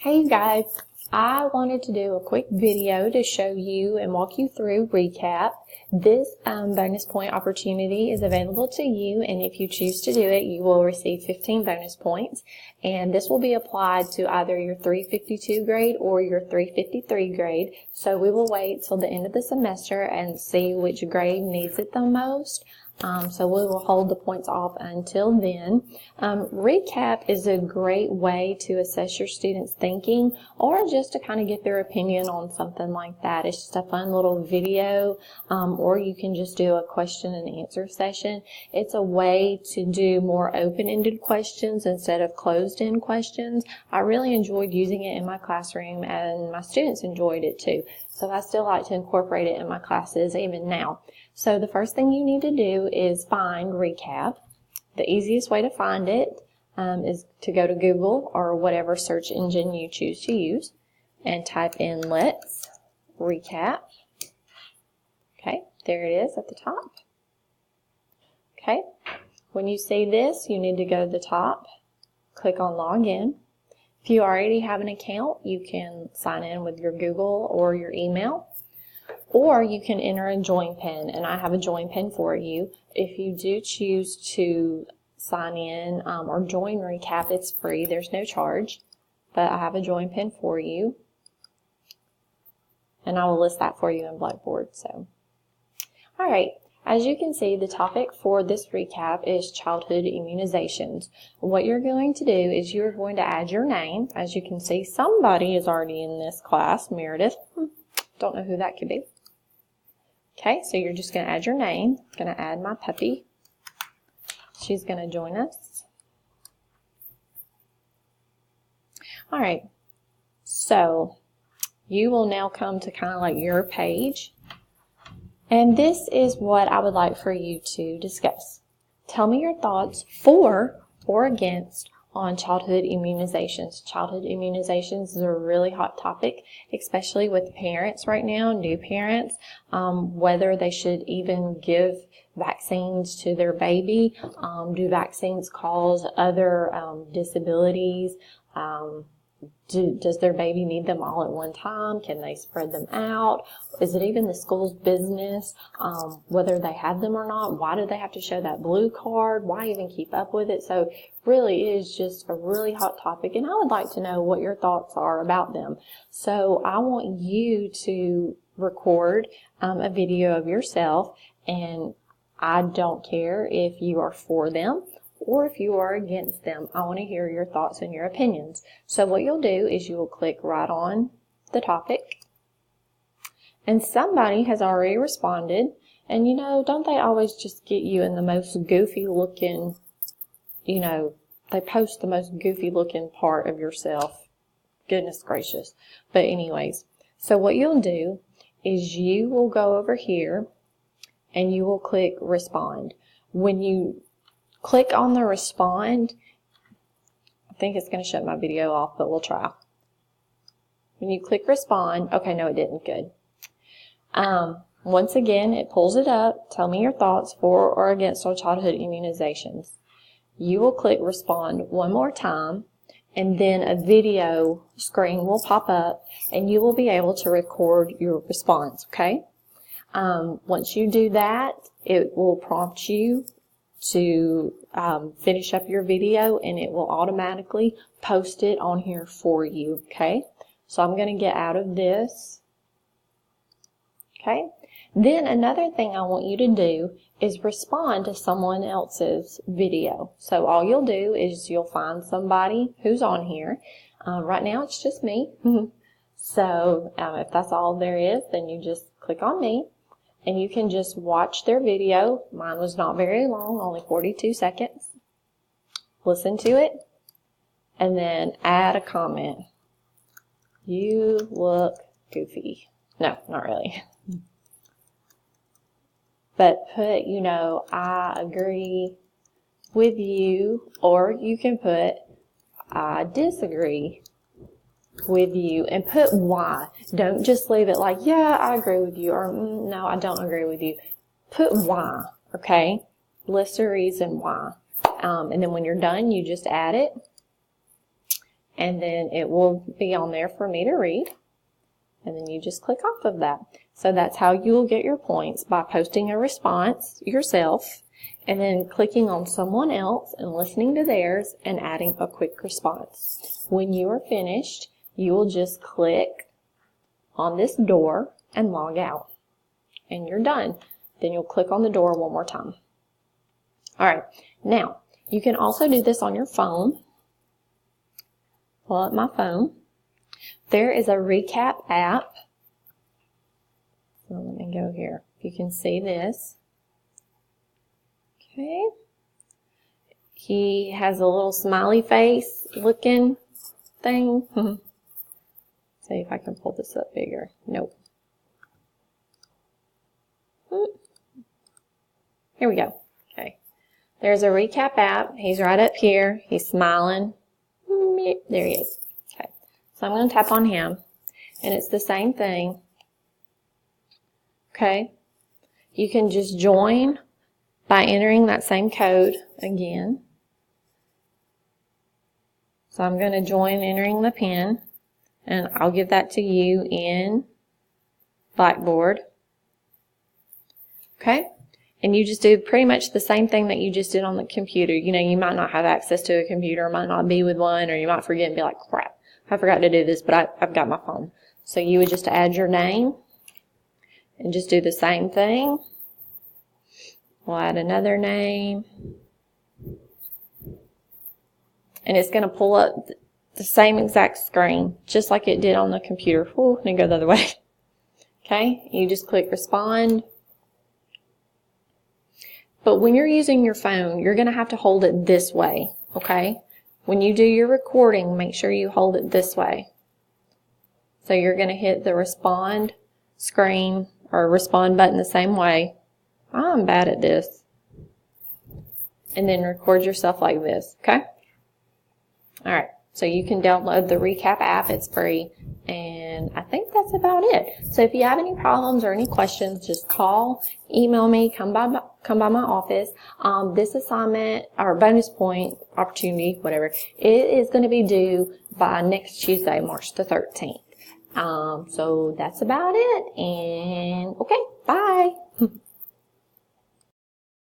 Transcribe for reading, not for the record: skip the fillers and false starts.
Hey you guys, I wanted to do a quick video to show you and walk you through recap. This bonus point opportunity is available to you, and if you choose to do it, you will receive 15 bonus points. And this will be applied to either your 352 grade or your 353 grade. So we will wait till the end of the semester and see which grade needs it the most. So we will hold the points off until then. Recap is a great way to assess your students' thinking or just to kind of get their opinion on something like that. It's just a fun little video, or you can just do a question and answer session. It's a way to do more open-ended questions instead of closed-end questions. I really enjoyed using it in my classroom, and my students enjoyed it too. So I still like to incorporate it in my classes even now. So the first thing you need to do is find recap. The easiest way to find it is to go to Google or whatever search engine you choose to use and type in Let's Recap. Okay, there it is at the top. Okay, when you see this, you need to go to the top, click on Login. If you already have an account, you can sign in with your Google or your email. Or you can enter a join pin, and I have a join pin for you. If you do choose to sign in or join recap, it's free. There's no charge, but I have a join pin for you, and I will list that for you in Blackboard. So, all right. As you can see, the topic for this recap is childhood immunizations. What you're going to do is you're going to add your name. As you can see, somebody is already in this class, Meredith. Don't know who that could be. Okay, so you're just going to add your name. I'm going to add my puppy. She's going to join us. All right, so you will now come to kind of like your page. And this is what I would like for you to discuss. Tell me your thoughts for or against on childhood immunizations. Childhood immunizations is a really hot topic, especially with parents right now, new parents, whether they should even give vaccines to their baby. Do vaccines cause other disabilities? Does their baby need them all at one time? Can they spread them out? Is it even the school's business whether they have them or not? Why do they have to show that blue card? Why even keep up with it? So really it is just a really hot topic, and I would like to know what your thoughts are about them. So I want you to record a video of yourself, and I don't care if you are for them or if you are against them. I want to hear your thoughts and your opinions. So what you'll do is you will click right on the topic. And somebody has already responded. And you know, don't they always just get you in the most goofy looking, you know, they post the most goofy looking part of yourself. Goodness gracious. But anyways, so what you'll do is you will go over here and you will click respond. When you click on the respond, I think it's going to shut my video off, but we'll try. When you click respond, okay, no, it didn't. Good. Once again, it pulls it up. Tell me your thoughts for or against our childhood immunizations. You will click respond one more time, and then a video screen will pop up, and you will be able to record your response, okay? Once you do that, it will prompt you to finish up your video, and it will automatically post it on here for you, okay? So I'm going to get out of this, okay? Then another thing I want you to do is respond to someone else's video. So all you'll do is you'll find somebody who's on here. Right now it's just me. So if that's all there is, then you just click on me. And you can just watch their video. Mine was not very long, only 42 seconds. Listen to it, and then add a comment. You look goofy. No, not really. But put, you know, I agree with you, or you can put, I disagree with you, and put why. Don't just leave it like, yeah, I agree with you, or no, I don't agree with you. Put why, okay? List a reason why. And then when you're done, you just add it. and then it will be on there for me to read. And then you just click off of that. So that's how you will get your points, by posting a response yourself and then clicking on someone else and listening to theirs and adding a quick response. When you are finished, you will just click on this door and log out. And you're done. Then you'll click on the door one more time. Alright, now you can also do this on your phone. Pull up my phone. There is a recap app. So let me go here. You can see this. Okay. He has a little smiley face looking thing. See if I can pull this up bigger. Nope. Here we go. Okay. There's a recap app. He's right up here. He's smiling. There he is. Okay. So I'm going to tap on him. And it's the same thing. Okay. You can just join by entering that same code again. So I'm going to join entering the PIN. And I'll give that to you in Blackboard. Okay. And you just do pretty much the same thing that you just did on the computer. You know, you might not have access to a computer, might not be with one, or you might forget and be like, crap, I forgot to do this, but I've got my phone. So you would just add your name and just do the same thing. We'll add another name. And it's going to pull up the same exact screen, just like it did on the computer. Ooh, let me go the other way. Okay, you just click respond. But when you're using your phone, you're going to have to hold it this way, okay? When you do your recording, make sure you hold it this way. So you're going to hit the respond screen or respond button the same way. I'm bad at this. And then record yourself like this, okay? All right. So you can download the Recap app. It's free. And I think that's about it. So if you have any problems or any questions, just call, email me, come by my office. This assignment or bonus point opportunity, whatever, it is going to be due by next Tuesday, March the 13th. So that's about it. And okay, bye.